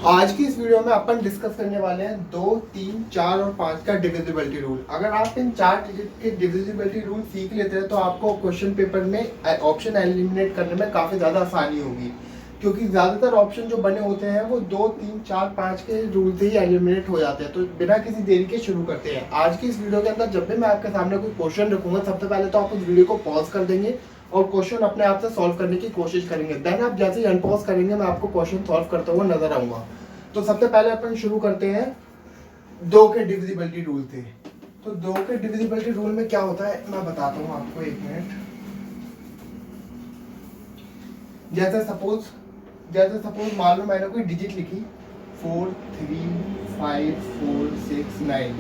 आज की इस वीडियो में अपन डिस्कस करने वाले हैं 2, 3, 4 और 5 का डिविजिबिलिटी रूल। अगर आप इन 4 डिजिट के डिविजिबिलिटी रूल सीख लेते हैं तो आपको क्वेश्चन पेपर में ऑप्शन एलिमिनेट करने में काफ़ी ज़्यादा आसानी होगी, क्योंकि ज़्यादातर ऑप्शन जो बने होते हैं वो 2, 3, 4, 5 के रूल से ही एलिमिनेट हो जाते हैं। तो बिना किसी देरी के शुरू करते हैं। आज की इस वीडियो के अंदर जब भी मैं आपके सामने कोई क्वेश्चन रखूंगा, सबसे पहले तो आप उस वीडियो को पॉज कर देंगे और क्वेश्चन अपने आप से सॉल्व करने की कोशिश करेंगे। देन आप जैसे ही अनपॉज करेंगे मैं आपको क्वेश्चन सॉल्व करते हुए नजर आऊंगा। तो सबसे पहले अपन शुरू करते हैं 2 के डिविजिबिलिटी रूल से। तो 2 के डिविजिबिलिटी रूल में क्या होता है मैं बताता हूँ आपको, एक मिनट। जैसे सपोज मान लो मैंने कोई डिजिट लिखी 4, 3, 5, 4, 6, 9,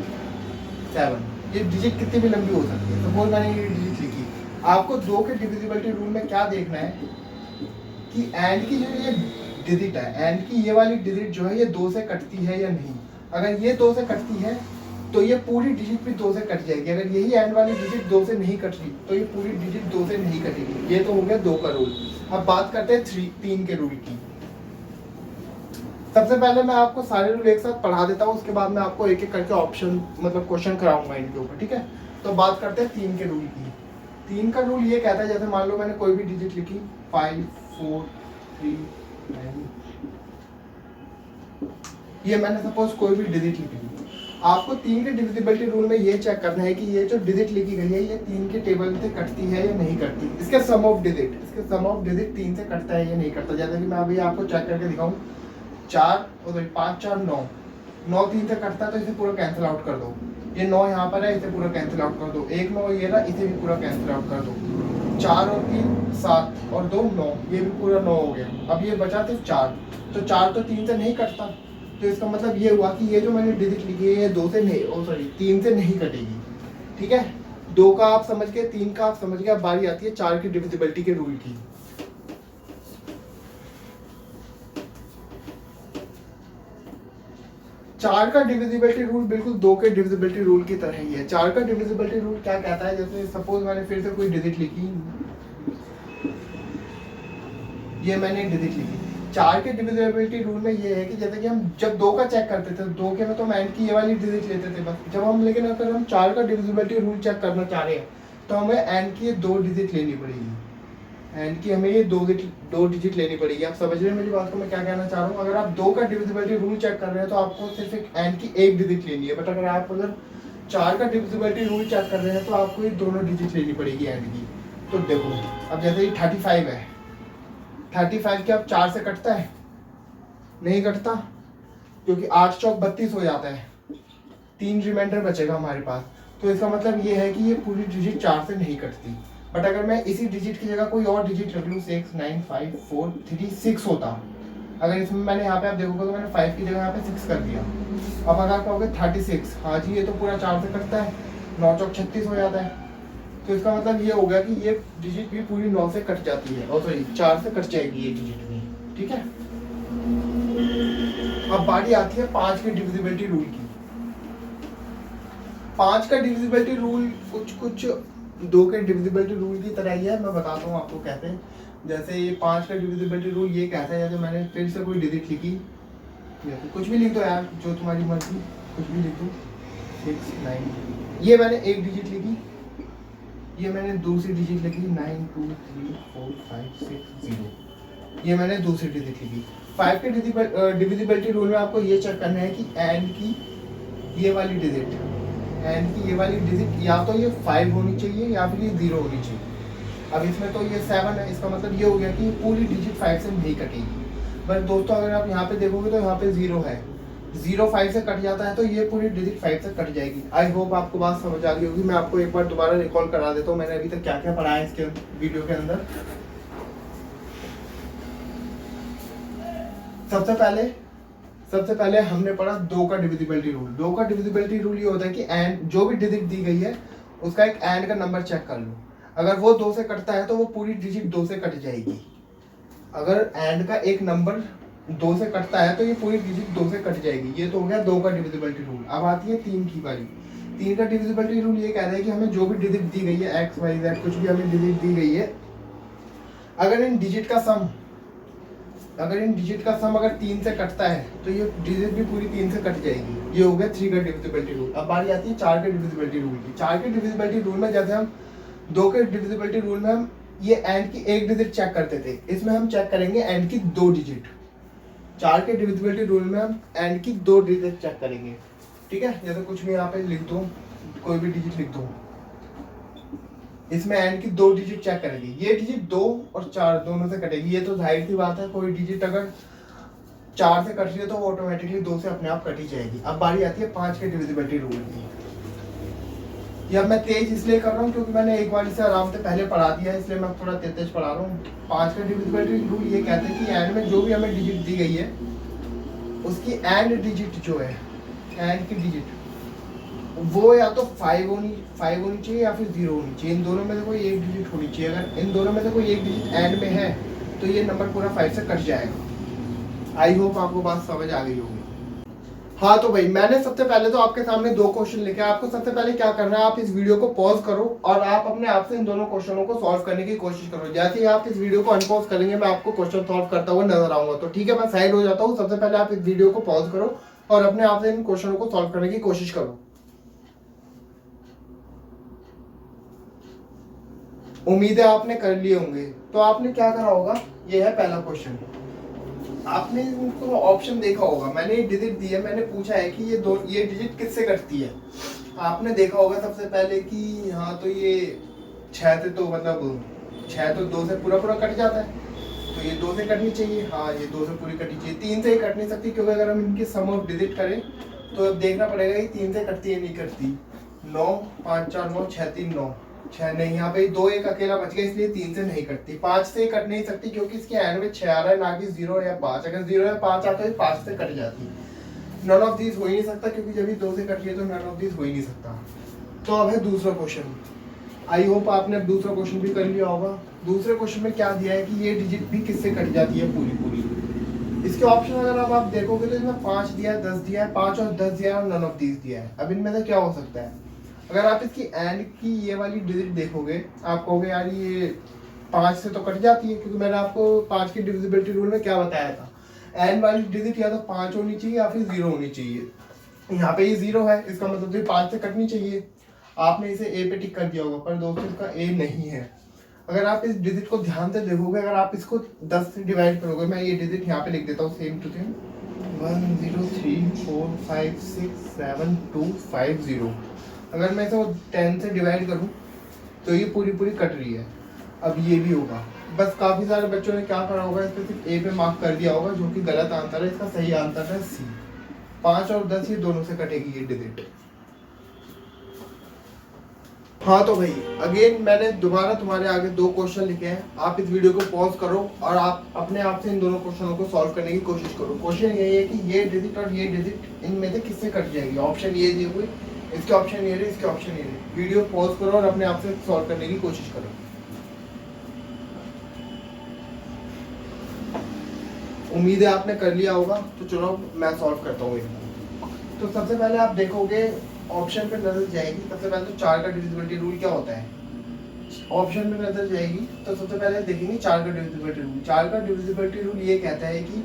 7। ये डिजिट कितनी भी लंबी हो सकती है। सपोज मैंने ये डिजिट लिखी। आपको 2 के डिविजिबिलिटी रूल में क्या देखना है कि एंड की जो ये डिजिट है, एंड की ये वाली डिजिट जो है ये 2 से कटती है या नहीं। अगर ये 2 से कटती है तो ये पूरी डिजिट भी 2 से कट जाएगी। अगर यही एंड वाली डिजिट 2 से नहीं कट रही तो ये पूरी डिजिट 2 से नहीं कटेगी। ये तो हो गया 2 का रूल। अब बात करते हैं 3 के रूल की। सबसे पहले मैं आपको सारे रूल एक साथ पढ़ा देता हूँ, उसके बाद मैं आपको एक एक करके ऑप्शन मतलब क्वेश्चन कराऊंगा इनके ऊपर, ठीक है। तो बात करते हैं 3 के रूल की। 3 का रूल ये कहता है, जैसे मान लो मैंने कोई भी डिजिट लिखी 5, 4, 3, 9, ये मैंने सपोज कोई भी डिजिट लिखी। आपको 3 के डिविजिबिलिटी रूल में ये चेक करना है कि ये जो डिजिट लिखी गई है ये 3 के टेबल से कटती है या नहीं कटती। इसके सम ऑफ डिजिट 3 से कटता है या नहीं कटता। जैसे कि मैं अभी आपको चेक करके दिखाऊं, 5, 4, 9 3 से कटता है तो इसे पूरा कैंसिल आउट कर दो। ये 9 यहाँ पर है, इसे पूरा कैंसिल आउट कर दो। 1 9 ये रहा, इसे भी पूरा कैंसिल आउट कर दो। 4 और 3 7 और 2 9, ये भी पूरा 9 हो गया। अब ये बचा सिर्फ 4, तो 4 तो 3 से नहीं कटता। तो इसका मतलब ये हुआ कि ये जो मैंने डिजिट लिखी है ये 2 से नहीं 3 से नहीं कटेगी, ठीक है। 2 का आप समझ गए, 3 का आप समझ गए। अब बारी आती है 4 की डिविजिबिलिटी के रूल की। 4 का डिविजिबिलिटी रूल बिल्कुल 2 के डिविजिबिलिटी रूल की तरह ही है। 4 का डिविजिबिलिटी रूल क्या कहता है, जैसे सपोज मैंने फिर से कोई डिजिट लिखी, ये मैंने डिजिट लिखी। 4 के डिविजिबिलिटी रूल में ये है कि जैसे कि हम जब 2 का चेक करते थे, 2 के में तो हम एंड की ये वाली डिजिट लेते थे बस। जब हम लेकिन अगर हम 4 का डिविजिबिलिटी रूल चेक करना चाह रहे हैं तो हमें एंड की ये 2 डिजिट लेनी पड़ेगी। एंड की हमें ये 2 डिजिट लेनी पड़ेगी। आप समझ रहे हैं मेरी बात को, मैं क्या कहना चाह रहा हूँ। अगर आप 2 का डिविजिबिलिटी रूल चेक कर रहे हैं तो आपको सिर्फ एक एंड की 1 डिजिट लेनी है। बट अगर 4 का डिविजिबिलिटी रूल चेक कर रहे हैं तो आपको ये दोनों डिजिट लेनी पड़ेगी एंड की। तो देखो, अब जैसे ये 35 है, 35 क्या अब 4 से कटता है? नहीं कटता, क्योंकि 8 चौक 32 हो जाता है। 3 रिमाइंडर बचेगा हमारे पास। तो इसका मतलब ये है कि ये पूरी डिजिट 4 से नहीं कटती। बट अगर मैं इसी डिजिट की जगह कोई और डिजिट रख लूँ, 6 9 5 4 3 6 होता। अगर इसमें मैंने यहाँ पे आप देखोगे तो मैंने 5 की जगह यहाँ पे 6 कर दिया। अब अगर कहोगे 36, हाँ जी ये तो पूरा 4 से कटता है, 9 चौक 36 हो जाता है। तो इसका मतलब ये हो गया कि ये डिजिट भी पूरी 9 से कट जाती है, और सॉरी 4 से कट जाएगी ये डिजिट भी, ठीक है। अब बारी आती है 5 के डिविजिबिलिटी रूल की। 5 का डिविजिबिलिटी रूल कुछ 2 के डिविजिबिलिटी रूल की तरह ही है। मैं बताता हूँ आपको कैसे। जैसे ये 5 का डिविजिबिलिटी रूल ये कहता है, जैसे मैंने फिर से कोई डिजिट लिखी, जैसे कुछ भी लिख दो यार, जो तुम्हारी मर्जी, कुछ भी लिख दो। 6 9, ये मैंने एक डिजिट लिखी, ये मैंने दूसरी डिजिट लिखी 9 2 3 4 5 6 0, ये मैंने दूसरी डिजिट लिखी। 5 के डिविजिबिलिटी रूल में आपको ये चेक करना है कि एंड की ये वाली डिजिट या तो ये 5 होनी चाहिए या फिर ये 0 होनी चाहिए। अब इसमें तो ये 7 है, इसका मतलब ये हो गया कि पूरी डिजिट 5 से नहीं कटेगी। बट दोस्तों अगर आप यहाँ पे देखोगे तो यहाँ पे 0 है, 0 5 से कट जाता है तो ये पूरी डिजिट 5 से कट जाएगी। आई होप आपको बात समझ आ गई होगी। मैं आपको एक बार दोबारा रिकॉल करा देता हूँ मैंने अभी तक क्या क्या पढ़ा है इसके वीडियो के अंदर। सबसे पहले हमने पढ़ा 2 का डिविजिबिलिटी रूल। 2 का डिविजिबिलिटी रूल ये होता है कि एंड जो भी डिजिट दी गई है उसका एक एंड का नंबर चेक कर लो। अगर वो 2 से कटता है तो वो पूरी डिजिट 2 से कट जाएगी। अगर एंड का एक नंबर 2 से कटता है तो ये पूरी डिजिट 2 से कट जाएगी। ये तो हो गया 2 का डिविजिबिलिटी रूल। अब आती है 3 की बारी। 3 का डिविजिबिलिटी रूल ये कहता है कि हमें जो भी डिजिट दी गई है, एक्स वाई जेड कुछ भी हमें डिजिट दी गई है, अगर इन डिजिट का सम अगर इन डिजिट का सम अगर 3 से कटता है तो ये डिजिट भी पूरी 3 से कट जाएगी। ये हो गया 3 का डिविजिबिलिटी रूल। अब बारी आती है 4 के डिविजिबिलिटी रूल की। 4 के डिविजिबिलिटी रूल में जैसे हम 2 के डिविजिबिलिटी रूल में हम ये एंड की एक डिजिट चेक करते थे, इसमें हम चेक करेंगे एंड की 2 डिजिट। 4 के डिविजिबिलिटी रूल में हम एंड की 2 डिजिट चेक करेंगे, ठीक है। जैसे कुछ भी यहाँ पे लिख दूँ, कोई भी डिजिट लिख दूँ, इसमें एंड की 2 डिजिट चेक करेंगे। ये डिजिट 2 और 4 दोनों से कटेगी। ये तो जाहिर सी बात है, कोई डिजिट अगर 4 से कट रही है तो वो ऑटोमेटिकली 2 से अपने आप कटी जाएगी। अब बारी आती है 5 के डिविजिबिलिटी रूल की। ये अब मैं तेज इसलिए कर रहा हूँ क्योंकि मैंने एक बार इसे आराम से पहले पढ़ा दिया है, इसलिए मैं थोड़ा तेज पढ़ा रहा हूँ। 5 का डिविजिबिलिटी रूल ये कहते हैं कि एंड में जो भी हमें डिजिट दी गई है उसकी एंड डिजिट जो है, एंड की डिजिट वो या तो 5 होनी चाहिए या फिर 0 होनी चाहिए। इन दोनों में से कोई एक डिजिट होनी चाहिए। अगर इन दोनों में से कोई एक डिजिट एंड में है तो ये नंबर पूरा 5 से कट जाएगा। आई होप आपको बात समझ आ गई होगी। हाँ तो भाई मैंने सबसे पहले तो आपके सामने 2 क्वेश्चन लिखे। आपको सबसे पहले क्या करना है, आप इस वीडियो को पॉज करो और आप अपने आप से इन दोनों क्वेश्चनों को सॉल्व करने की कोशिश करो। जैसे ही आप इस वीडियो को अनपॉज करेंगे मैं आपको क्वेश्चन सॉल्व करता हुआ नजर आऊंगा। तो ठीक है, मैं साइड हो जाता हूँ। सबसे पहले आप इस वीडियो को पॉज करो और अपने आप से इन क्वेश्चनों को सॉल्व करने की कोशिश करो। उम्मीद है आपने कर लिए होंगे। तो आपने क्या करा होगा, ये है पहला क्वेश्चन। आपने इनको ऑप्शन देखा होगा, मैंने ये डिजिट दी है, मैंने पूछा है कि ये डिजिट किससे कटती है। आपने देखा होगा सबसे पहले कि हाँ तो ये 6 से तो मतलब 6 तो 2 से पूरा कट जाता है, तो ये 2 से कटनी चाहिए। हाँ ये 2 से पूरी कटनी चाहिए, 3 से ही कट नहीं सकती क्योंकि अगर हम इनकी सम ऑफ डिजिट करें तो अब देखना पड़ेगा कि 3 से कटती है नहीं करती। 9 5 4 9 6 3 9 6 नहीं, यहाँ पे 2 1 अकेला बच गया इसलिए 3 से नहीं कटती। 5 से कट नहीं सकती क्योंकि इसके एंड में 6 आ रहा है ना कि 0 या 5। अगर 0 या 5 आता है 5 से कट जाती। नन ऑफ दीज हो ही नहीं सकता क्योंकि जब भी 2 से कट रही है तो नन ऑफ दीज हो ही नहीं सकता। तो अब है दूसरा क्वेश्चन। आई होप आपने अब दूसरा क्वेश्चन भी कर लिया होगा। दूसरे क्वेश्चन में क्या दिया है कि ये डिजिट भी किससे कट जाती है पूरी। इसके ऑप्शन अगर आप देखोगे तो इसमें 5 दिया है, 10 दिया है, 5 और 10 दिया है और नन ऑफ दीज दिया है। अब इनमें से क्या हो सकता है, अगर आप इसकी एंड की ये वाली डिजिट देखोगे आप कहोगे यार ये 5 से तो कट जाती है, क्योंकि मैंने आपको 5 की डिविजिबिलिटी रूल में क्या बताया था, एंड वाली डिजिट या तो 5 होनी चाहिए या फिर 0 होनी चाहिए। यहाँ पे ये 0 है, इसका मतलब ये 5 से कटनी चाहिए। आपने इसे ए पे टिक कर दिया होगा, पर दोस्तों इसका ए नहीं है। अगर आप इस डिजिट को ध्यान से देखोगे, अगर आप इसको 10 से डिवाइड करोगे, मैं ये डिजिट यहाँ पे लिख देता हूँ सेम टू सेम 1 0 3 4 5 6 7 2 5 0। अगर मैं इसको 10 से डिवाइड करूं तो ये पूरी कट रही है। अब ये भी होगा, बस काफ़ी सारे बच्चों ने क्या करा होगा, इसमें सिर्फ ए पे मार्क कर दिया होगा, जो कि गलत आंसर है। इसका सही आंसर है सी। 5 और 10 ये दोनों से कटेगी ये डिजिट। हाँ तो भाई अगेन मैंने दोबारा तुम्हारे आगे 2 क्वेश्चन लिखे हैं। आप इस वीडियो को पॉज करो और आप अपने आप से इन दोनों क्वेश्चनों को सॉल्व करने की कोशिश करो। क्वेश्चन यही है कि ये डिजिट और ये डिजिट इनमें से किससे कट जाएगी। ऑप्शन ये दिए हुए, इसके ऑप्शन ये रहे, इसके ऑप्शन ये रहे। वीडियो पॉज करो और अपने आप से सॉल्व करने की कोशिश करो। उम्मीद है आपने कर लिया होगा। तो चलो मैं सॉल्व करता हूँ। तो सबसे पहले आप देखोगे ऑप्शन पे नजर जाएगी। सबसे पहले तो 4 का डिविजिबिलिटी रूल क्या होता है, ऑप्शन पे नजर जाएगी तो सबसे पहले देखेंगे 4 का डिविजिबिलिटी रूल। 4 का डिविजिबिलिटी रूल ये कहता है कि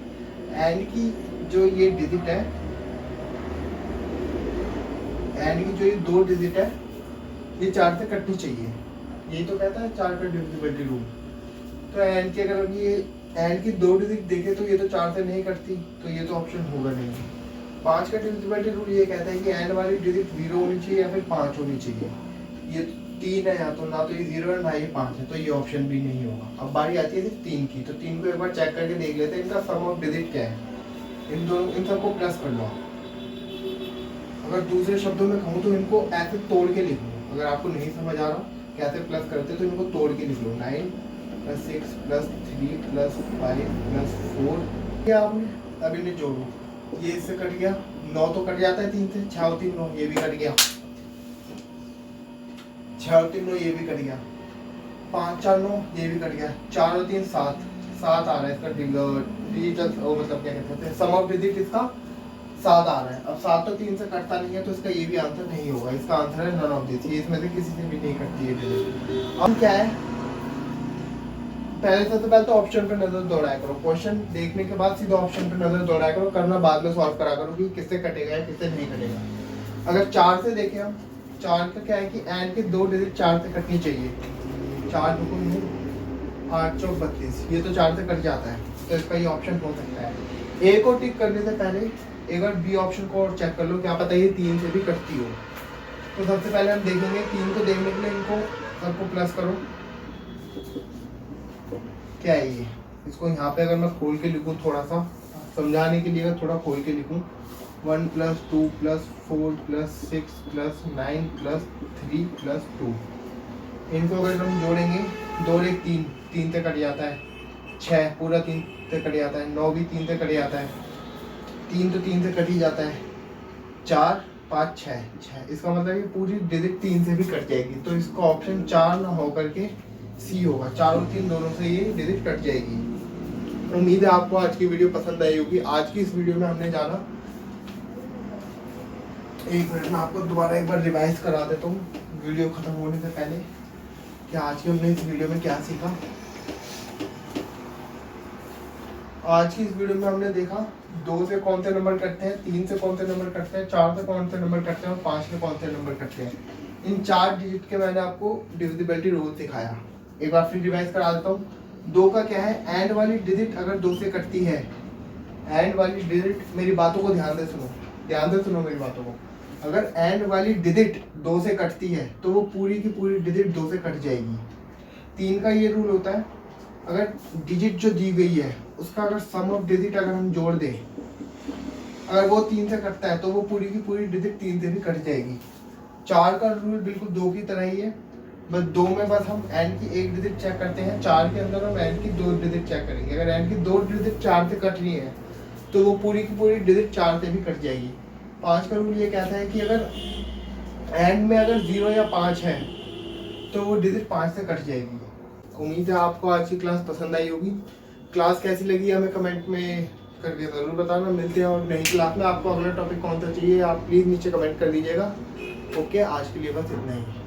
एंड की जो ये डिजिट है, एंड की जो ये 2 डिजिट है ये 4 से कटनी चाहिए। यही तो कहता है 4 का डिविजिबिलिटी रूल। तो एंड की अगर ये एंड की 2 डिजिट देखे तो ये तो 4 से नहीं कटती, तो ये तो ऑप्शन होगा नहीं। 5 का डिविजिबिलिटी रूल ये कहता है कि एंड वाली डिजिट 0 होनी चाहिए या फिर 5 होनी चाहिए। ये 3 है, या तो ना तो ये 0 है ना ये 5 है, तो ये ऑप्शन भी नहीं होगा। अब बारी आती है सिर्फ 3 की। तो 3 को एक बार चेक करके देख लेते हैं इनका सम ऑफ डिजिट क्या है। इन सबको प्लस कर लो। अगर दूसरे शब्दों में कहूँ तो इनको ऐसे तोड़ के लिख लो। अगर आपको नहीं समझ आ रहा कैसे प्लस करते तो इनको तोड़ के लिख लो। 9 + 6 + 3 + 5 + 4 क्या आपने। अब इन्हें जोड़ो, ये इससे कट गया, 9 तो कट जाता है 3 से, 6 और 3 9, ये भी कट गया, 6 और 3 9 ये भी कट गया, 5 4 9 ये भी कट गया, 4 और 3 7 7 आ रहा है इसका डिजिटल मतलब क्या कहते हैं सम ऑफ डिजिट इसका 7 आ रहा है। अब 7 तो 3 से कटता नहीं है तो इसका ये भी आंसर नहीं होगा। इसका आंसर है नन ऑफ दिस। ये इसमें से किसी से भी नहीं कटती है डिजिट। अब क्या है, सबसे पहले तो ऑप्शन पे नजर दौड़ाया करो, क्वेश्चन देखने के बाद सीधा ऑप्शन पे नजर दौड़ाया करो, करना बाद में सॉल्व करा करो कि किससे कटेगा या किससे नहीं कटेगा। अगर 4 से देखें हम, 4 का क्या है कि एंड के 2 डिजिट 4 से कटनी चाहिए। 4 को 8 चौक 32, ये तो 4 से कट जाता है, तो इसका ये ऑप्शन हो सकता है। ए को टिक करने से पहले एक बार बी ऑप्शन को और चेक कर लो, क्या पता ये 3 से भी कटती हो। तो सबसे पहले हम देखेंगे 3 को देखने के लिए इनको सबको प्लस करो, क्या है ये। इसको यहाँ पे अगर मैं खोल के लिखूँ, थोड़ा सा समझाने के लिए अगर थोड़ा खोल के लिखूँ, 1 + 2 + 4 + 6 + 9 + 3 + 2, इनको अगर हम जोड़ेंगे 2 और 1 3, 3 से कट जाता है, 6 पूरा 3 से कट जाता है, 9 भी 3 से कट जाता है, 3 तो 3 से कट ही जाता है, 4 5 6 6, इसका मतलब ये पूरी डिजिट 3 से भी कट जाएगी। तो इसका ऑप्शन 4 ना हो करके सी होगा, 4 और 3 दोनों से ये डिजिट कट जाएगी। उम्मीद है आपको आज की वीडियो पसंद आई होगी। आज की इस वीडियो में हमने जाना, 1 मिनट में आपको दोबारा एक बार रिवाइज करा देता हूँ वीडियो खत्म होने से पहले कि आज की हमने इस वीडियो में क्या सीखा। आज की इस वीडियो में हमने देखा 2 से कौन से नंबर कटते हैं, 3 से कौन से नंबर कटते हैं, 4 से कौन से नंबर कटते हैं और 5 से कौन से नंबर कटते हैं। इन 4 डिजिट के मैंने आपको डिविजिबिलिटी रूल सिखाया। एक बार फिर रिवाइज करा देता हूँ। 2 का क्या है, एंड वाली डिजिट अगर 2 से कटती है, एंड वाली डिजिट, मेरी बातों को ध्यान से सुनो मेरी बातों को। अगर एंड वाली डिजिट 2 से कटती है तो वो पूरी की पूरी डिजिट 2 से कट जाएगी। 3 का ये रूल होता है, अगर डिजिट जो दी गई है उसका अगर सम ऑफ डिजिट अगर हम जोड़ दें, अगर वो 3 से कटता है तो वो पूरी की पूरी डिजिट 3 से भी कट जाएगी। 4 का रूल बिल्कुल 2 की तरह ही है, बस 2 में बस हम एंड की 1 डिजिट चेक करते हैं, 4 के अंदर हम एंड की 2 डिजिट चेक करेंगे। अगर एंड की 2 डिजिट 4 से कट रही है तो वो पूरी की पूरी डिजिट 4 से भी कट जाएगी। 5 का रूल ये कहता है कि अगर एंड में अगर 0 या 5 है तो वो डिजिट 5 से कट जाएगी। उम्मीद है आपको आज की क्लास पसंद आई होगी। क्लास कैसी लगी हमें कमेंट में करके ज़रूर बताना। मिलते हैं और नई क्लास में। आपको अगला टॉपिक कौन सा चाहिए आप प्लीज़ नीचे कमेंट कर दीजिएगा। ओके, आज के लिए बस इतना ही।